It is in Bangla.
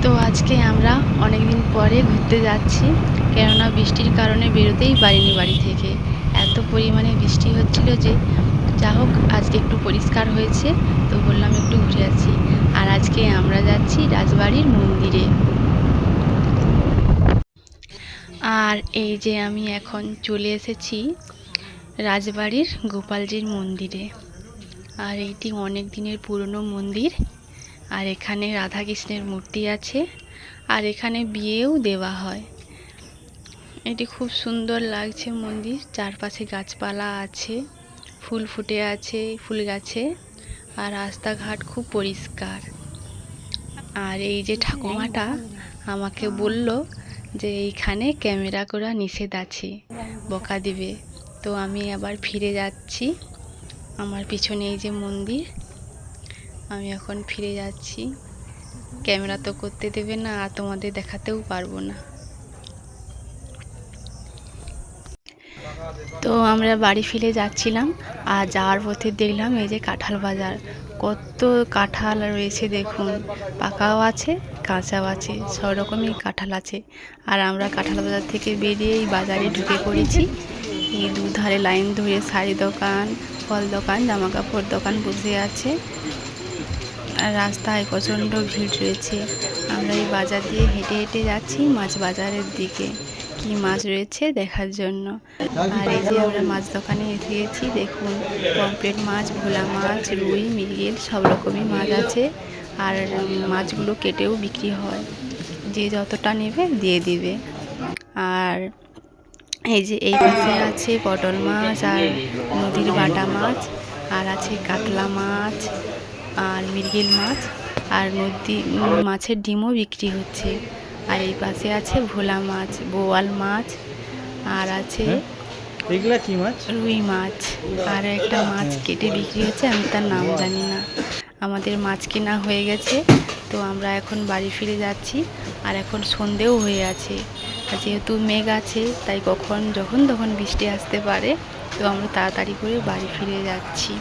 তো আজকে আমরা অনেক দিন পরে ঘুরতে যাচ্ছি, কেননা বৃষ্টির কারণে বেরোতেই পারিনি বাড়ি থেকে। এত পরিমাণে বৃষ্টি হচ্ছিল যে যা হোক আজকে একটু পরিষ্কার হয়েছে, তো বললাম একটু ঘুরে আসি। আর আজকে আমরা যাচ্ছি রাজবাড়ির মন্দিরে। আর এই যে আমি এখন চলে এসেছি রাজবাড়ির গোপালজির মন্দিরে। আর এইটি অনেক দিনের পুরনো মন্দির। আর এখানে রাধাকৃষ্ণের মূর্তি আছে, আর এখানে বিয়েও দেওয়া হয়। এটি খুব সুন্দর লাগছে মন্দির, চারপাশে গাছপালা আছে, ফুল ফুটে আছে ফুল গাছে, আর রাস্তাঘাট খুব পরিষ্কার। আর এই যে ঠাকুমাটা আমাকে বলল যে এইখানে ক্যামেরা করা নিষেধ আছে, বকা দিবে। তো আমি আবার ফিরে যাচ্ছি। আমার পিছনে এই যে মন্দির, আমি এখন ফিরে যাচ্ছি। ক্যামেরা তো করতে দেবে না, আর তোমাদের দেখাতেও পারবো না। তো আমরা বাড়ি ফিরে যাচ্ছিলাম, আর যাওয়ার পথে দেখলাম এই যে কাঁঠাল বাজার। কত কাঁঠাল রয়েছে দেখুন, পাকাও আছে কাঁচাও আছে, সব রকমই কাঁঠাল আছে। আর আমরা কাঁঠাল বাজার থেকে বেরিয়ে এই বাজারে ঢুকে পড়েছি। এই দুধারে লাইন ধরে শাড়ি দোকান, ফল দোকান, জামা কাপড় দোকান বসে আছে। আর রাস্তায় প্রচণ্ড ভিড় রয়েছে। আমরা এই বাজার দিয়ে হেঁটে হেঁটে যাচ্ছি মাছ বাজারের দিকে, কি মাছ রয়েছে দেখার জন্য। আর এই যে আমরা মাছ দোকানে এসে গেছি, দেখুন পমফ্রেট মাছ, ভোলা মাছ, রুই, মৃগেল সব রকমই মাছ আছে। আর মাছগুলো কেটেও বিক্রি হয়, যে যতটা নেবে দিয়ে দিবে। আর এই যে এই পাশে আছে পটল মাছ আর নদীর বাটা মাছ, আর আছে কাতলা মাছ আর মৃগেল মাছ, আর নদী মাছের ডিমও বিক্রি হচ্ছে। আর এই পাশে আছে ভোলা মাছ, বোয়াল মাছ, আর আছে এগুলা কি মাছ? রুই মাছ। আর একটা মাছ কেটে বিক্রি হচ্ছে, আমি তার নাম জানি না। আমাদের মাছ কেনা হয়ে গেছে, তো আমরা এখন বাড়ি ফিরে যাচ্ছি। আর এখন সন্ধেও হয়ে আছে, আর যেহেতু মেঘ আছে তাই যখন তখন বৃষ্টি আসতে পারে, তো আমরা তাড়াতাড়ি করে বাড়ি ফিরে যাচ্ছি।